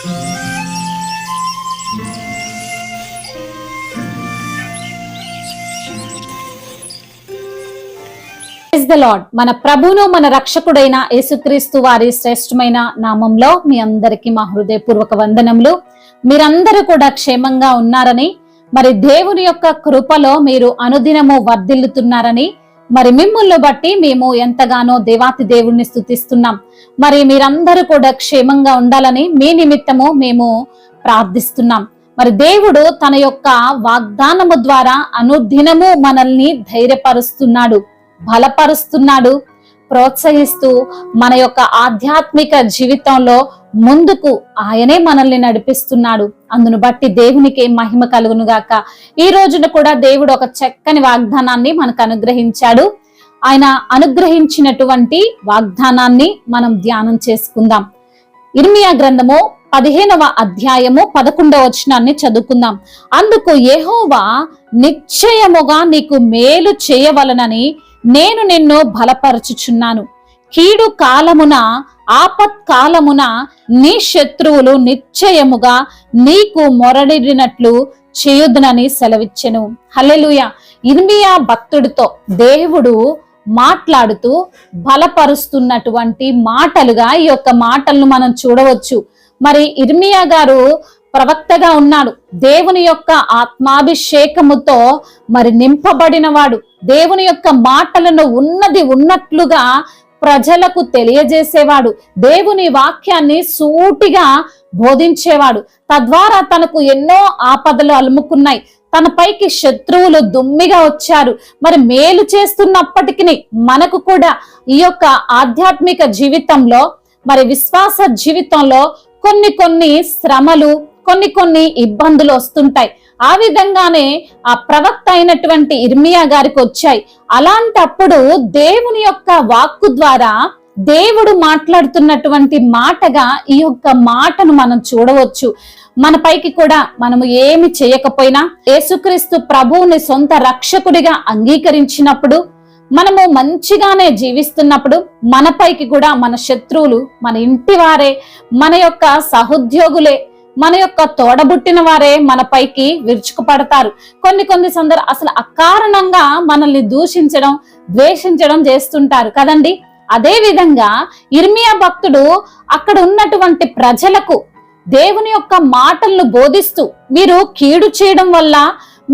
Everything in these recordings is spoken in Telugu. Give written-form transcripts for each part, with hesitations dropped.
Praise the lord. మన ప్రభువును మన రక్షకుడైన యేసుక్రీస్తు వారి శ్రేష్టమైన నామంలో మీ అందరికీ మా హృదయపూర్వక వందనములు. మీరందరూ కూడా క్షేమంగా ఉన్నారని, మరి దేవుని యొక్క కృపలో మీరు అనుదినము వర్ధిల్లుతున్నారని, మరి మిమ్మల్ని బట్టి మేము ఎంతగానో దేవాతి దేవుణ్ణి స్తుతిస్తున్నాం. మరి మీరందరూ కూడా క్షేమంగా ఉండాలని మీ నిమిత్తము మేము ప్రార్థిస్తున్నాం. మరి దేవుడు తన యొక్క వాగ్దానము ద్వారా అనుదినము మనల్ని ధైర్యపరుస్తున్నాడు, బలపరుస్తున్నాడు, ప్రోత్సహిస్తూ మన యొక్క ఆధ్యాత్మిక జీవితంలో ముందుకు ఆయనే మనల్ని నడిపిస్తున్నాడు. అందును బట్టి దేవునికి మహిమ కలుగును గాక. ఈ రోజున కూడా దేవుడు ఒక చక్కని వాగ్దానాన్ని మనకు అనుగ్రహించాడు. ఆయన అనుగ్రహించినటువంటి వాగ్దానాన్ని మనం ధ్యానం చేసుకుందాం. ఇర్మియా గ్రంథము 15వ అధ్యాయము 11వ వచనాన్ని చదువుకుందాం. అందుకు యెహోవా, నిశ్చయముగా నీకు మేలు చేయవలనని నేను నిన్ను బలపరచుచున్నాను. కీడు కాలమున, ఆపత్కాలమున నీ శత్రువులు నిశ్చయముగా నీకు మొరడినట్లు చేయుదునని సెలవిచ్చెను. హల్లెలూయా. ఇర్మియా భక్తుడితో దేవుడు మాట్లాడుతూ బలపరుస్తున్నటువంటి మాటలుగా ఈ యొక్క మాటలను మనం చూడవచ్చు. మరి ఇర్మియా గారు ప్రవక్తగా ఉన్నాడు. దేవుని యొక్క ఆత్మాభిషేకముతో మరి నింపబడినవాడు. దేవుని యొక్క మాటలను ఉన్నది ఉన్నట్లుగా ప్రజలకు తెలియజేసేవాడు. దేవుని వాక్యాన్ని సూటిగా బోధించేవాడు. తద్వారా తనకు ఎన్నో ఆపదలు అలుముకున్నాయి. తన పైకి శత్రువులు దుమ్మిగా వచ్చారు. మరి మేలు చేస్తున్నప్పటికీ మనకు కూడా ఈ యొక్క ఆధ్యాత్మిక జీవితంలో, మరి విశ్వాస జీవితంలో కొన్ని శ్రమలు, కొన్ని ఇబ్బందులు వస్తుంటాయి. ఆ విధంగానే ఆ ప్రవక్త అయినటువంటి ఇర్మియా గారికి వచ్చాయి. అలాంటప్పుడు దేవుని యొక్క వాక్కు ద్వారా దేవుడు మాట్లాడుతున్నటువంటి మాటగా ఈ యొక్క మాటను మనం చూడవచ్చు. మన పైకి కూడా మనము ఏమి చేయకపోయినా యేసుక్రీస్తు ప్రభువుని సొంత రక్షకుడిగా అంగీకరించినప్పుడు, మనము మంచిగానే జీవిస్తున్నప్పుడు మన పైకి కూడా మన శత్రువులు, మన ఇంటి వారే, మన యొక్క సహోద్యోగులే, మన యొక్క తోడబుట్టిన వారే మన పైకి విరుచుకుపడతారు. కొన్ని సందర్భాలు అసలు అకారణంగా మనల్ని దూషించడం, ద్వేషించడం చేస్తుంటారు కదండి. అదే విధంగా ఇర్మియా భక్తుడు అక్కడ ఉన్నటువంటి ప్రజలకు దేవుని యొక్క మాటలను బోధిస్తూ, మీరు కీడు చేయడం వల్ల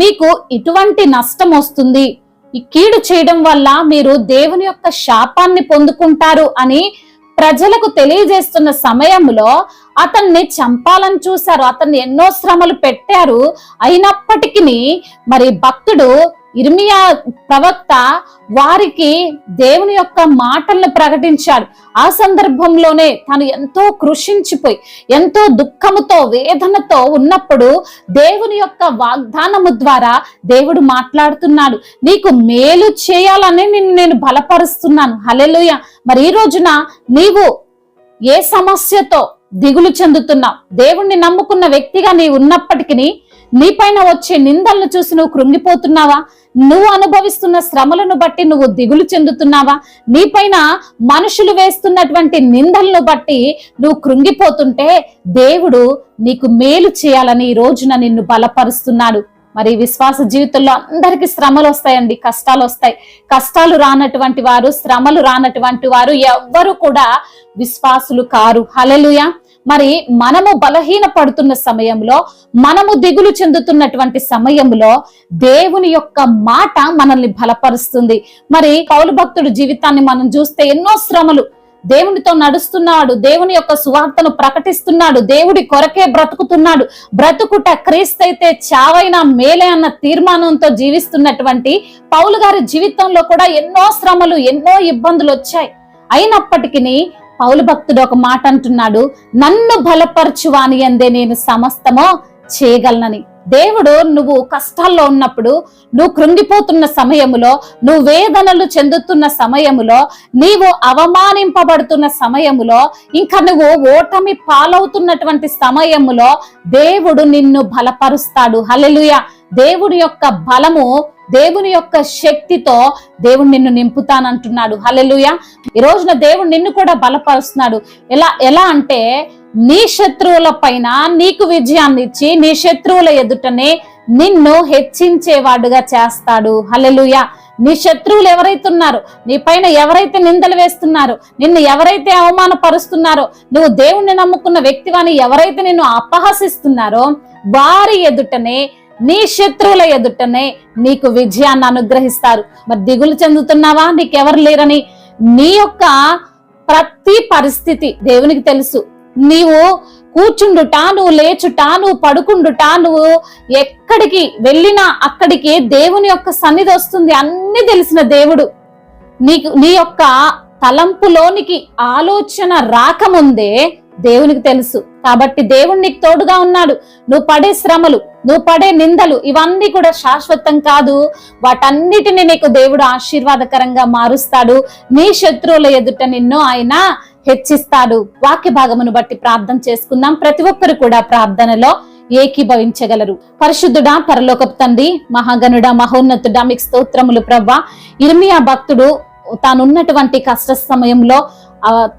మీకు ఇటువంటి నష్టం వస్తుంది, ఈ కీడు చేయడం వల్ల మీరు దేవుని యొక్క శాపాన్ని పొందుకుంటారు అని ప్రజలకు తెలియజేస్తున్న సమయంలో అతన్ని చంపాలని చూశారు. అతన్ని ఎన్నో శ్రమలు పెట్టారు. అయినప్పటికీ మరి భక్తుడు ఇర్మియా ప్రవక్త వారికి దేవుని యొక్క మాటలను ప్రకటించాడు. ఆ సందర్భంలోనే తను ఎంతో కృషించిపోయి, ఎంతో దుఃఖముతో, వేదనతో ఉన్నప్పుడు దేవుని యొక్క వాగ్దానము ద్వారా దేవుడు మాట్లాడుతున్నాడు. నీకు మేలు చేయాలని నేను బలపరుస్తున్నాను. హల్లెలూయా. మరి ఈ రోజున నీవు ఏ సమస్యతో దిగులు చెందుతున్నావు? దేవుణ్ణి నమ్ముకున్న వ్యక్తిగా నీవు ఉన్నప్పటికీ నీపైన వచ్చే నిందలను చూసి నువ్వు కృంగిపోతున్నావా? నువ్వు అనుభవిస్తున్న శ్రమలను బట్టి నువ్వు దిగులు చెందుతున్నావా? నీపైన మనుషులు వేస్తున్నటువంటి నిందలను బట్టి నువ్వు కృంగిపోతుంటే దేవుడు నీకు మేలు చేయాలని ఈ రోజున నిన్ను బలపరుస్తున్నాడు. మరి విశ్వాస జీవితంలో అందరికీ శ్రమలు వస్తాయండి, కష్టాలు వస్తాయి. కష్టాలు రానటువంటి వారు, శ్రమలు రానటువంటి వారు ఎవ్వరు కూడా విశ్వాసులు కారు. హల్లెలూయా. మరి మనము బలహీన పడుతున్న సమయంలో, మనము దిగులు చెందుతున్నటువంటి సమయంలో దేవుని యొక్క మాట మనల్ని బలపరుస్తుంది. మరి పౌలు భక్తుడి జీవితాన్ని మనం చూస్తే ఎన్నో శ్రమలు, దేవునితో నడుస్తున్నాడు, దేవుని యొక్క సువార్తను ప్రకటిస్తున్నాడు, దేవుడి కొరకే బ్రతుకుతున్నాడు. బ్రతుకుట క్రీస్తైతే చావైనా మేలే అన్న తీర్మానంతో జీవిస్తున్నటువంటి పౌలు గారి జీవితంలో కూడా ఎన్నో శ్రమలు, ఎన్నో ఇబ్బందులు వచ్చాయి. అయినప్పటికీ పౌలు భక్తుడు ఒక మాట అంటున్నాడు, నన్ను బలపరచువాని యందే నేను సమస్తమో చేయగలనని. దేవుడు నువ్వు కష్టాల్లో ఉన్నప్పుడు, నువ్వు కృంగిపోతున్న సమయములో, నువ్వు వేదనలు చెందుతున్న సమయములో, నీవు అవమానింపబడుతున్న సమయములో, ఇంకా నువ్వు ఓటమి పాలవుతున్నటువంటి సమయములో దేవుడు నిన్ను బలపరుస్తాడు. హల్లెలూయా. దేవుడి యొక్క బలము, దేవుని యొక్క శక్తితో దేవుడు నిన్ను నింపుతానంటున్నాడు. హల్లెలూయా. ఈ రోజున దేవుడు నిన్ను కూడా బలపరుస్తున్నాడు. ఎలా అంటే నీ శత్రువుల పైన నీకు విజయాన్ని ఇచ్చి నీ శత్రువుల ఎదుటనే నిన్ను హెచ్చించేవాడుగా చేస్తాడు. హల్లెలూయా. నీ శత్రువులు ఎవరైతే ఉన్నారో, నీ పైన ఎవరైతే నిందలు వేస్తున్నారో, నిన్ను ఎవరైతే అవమానపరుస్తున్నారో, నువ్వు దేవుణ్ణి నమ్ముకున్న వ్యక్తివాని ఎవరైతే నిన్ను అపహసిస్తున్నారో వారి ఎదుటనే, నీ శత్రువుల ఎదుటనే నీకు విజయాన్ని అనుగ్రహిస్తారు. మరి దిగులు చెందుతున్నావా నీకెవరు లేరని? నీ యొక్క ప్రతి పరిస్థితి దేవునికి తెలుసు. నీవు కూర్చుండుట, నువ్వు లేచుట, నువ్వు పడుకుండుట, నువ్వు ఎక్కడికి వెళ్ళినా అక్కడికి దేవుని యొక్క సన్నిధి వస్తుంది. అన్ని తెలిసిన దేవుడు నీ యొక్క తలంపులోనికి ఆలోచన రాకముందే దేవునికి తెలుసు. కాబట్టి దేవుడు నీకు తోడుగా ఉన్నాడు. నువ్వు పడే శ్రమలు, నువ్వు పడే నిందలు ఇవన్నీ కూడా శాశ్వతం కాదు. వాటన్నిటిని నీకు దేవుడు ఆశీర్వాదకరంగా మారుస్తాడు. నీ శత్రువుల ఎదుట నిన్ను ఆయన హెచ్చిస్తాడు. వాక్య భాగమును బట్టి ప్రార్థన చేసుకుందాం. ప్రతి ఒక్కరు కూడా ప్రార్థనలో ఏకీభవించగలరు. పరిశుద్ధుడా, పరలోకపు తండ్రి, మహాగణుడా, మహోన్నతుడా, మీకు స్తోత్రములు ప్రభా. ఇర్మియా భక్తుడు తానున్నటువంటి కష్ట సమయంలో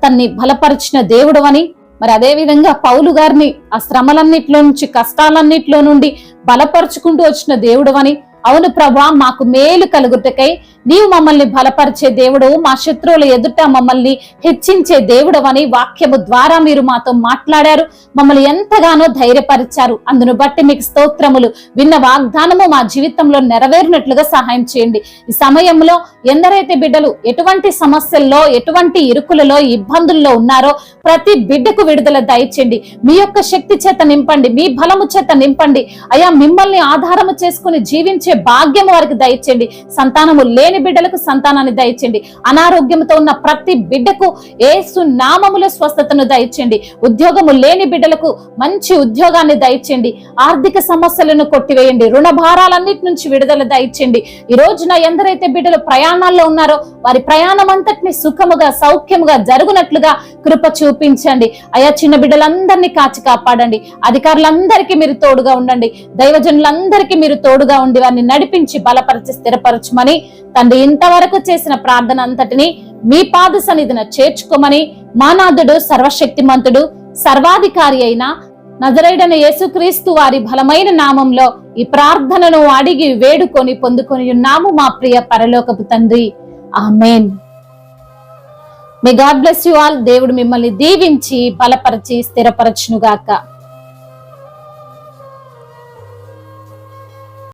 తన్ని బలపరిచిన దేవుడు అని, మరి అదే విధంగా పౌలు గారిని ఆ శ్రమలన్నిట్లో నుంచి, కష్టాలన్నిట్లో నుండి బలపరుచుకుంటూ వచ్చిన దేవుడు అని. అవును ప్రభా, మాకు మేలు కలుగుటకై నీవు మమ్మల్ని బలపరిచే దేవుడు, మా శత్రువుల ఎదుట మమ్మల్ని హెచ్చించే దేవుడు అని వాక్యము ద్వారా మీరు మాతో మాట్లాడారు. మమ్మల్ని ఎంతగానో ధైర్యపరిచారు. అందును బట్టి మీకు స్తోత్రములు. విన్న వాగ్దానము మా జీవితంలో నెరవేరినట్లుగా సహాయం చేయండి. ఈ సమయంలో ఎందరైతే బిడ్డలు ఎటువంటి సమస్యల్లో, ఎటువంటి ఇరుకులలో, ఇబ్బందుల్లో ఉన్నారో ప్రతి బిడ్డకు విడుదల దయచేయండి. మీ యొక్క శక్తి చేత నింపండి, మీ బలము చేత నింపండి. అయా, మిమ్మల్ని ఆధారము చేసుకుని జీవించే భాగ్యము వారికి దయచేయండి. సంతానము లేని బిడ్డలకు సంతానాన్ని దయచేయండి. అనారోగ్యంతో ఉన్న ప్రతి బిడ్డకు యేసు నామములో స్వస్థతను దయచేయండి. ఉద్యోగము లేని బిడ్డలకు మంచి ఉద్యోగాన్ని దయచేయండి. ఆర్థిక సమస్యలను కొట్టివేయండి. రుణ భారాలన్నిటి నుంచి విడుదల దయచేయండి. ఈ రోజున ఎందరైతే బిడ్డలు ప్రయాణాల్లో ఉన్నారో వారి ప్రయాణం అంతటిని సుఖముగా, సౌఖ్యముగా జరుగునట్లుగా కృప చూపించండి. అయా, చిన్న బిడ్డలందరినీ కాచి కాపాడండి. అధికారులందరికీ మీరు తోడుగా ఉండండి. దైవజనులందరికీ మీరు తోడుగా ఉండి వారిని నడిపించి బలపరిచి స్థిరపరచమని తండ్రి, ఇంతవరకు చేసిన ప్రార్థన అంతటిని మీ పాద సన్నిధిన చేర్చుకోమని మానాథుడు, సర్వశక్తిమంతుడు, సర్వాధికారి అయిన నజరేయుడైన యేసుక్రీస్తు వారి బలమైన నామంలో ఈ ప్రార్థనను అడిగి వేడుకొని పొందుకొని ఉన్నాము మా ప్రియ పరలోకపు తండ్రి. Amen. May God bless you all. దేవుడు మిమ్మల్ని దీవించి బలపరిచి స్థిరపరచునుగాక.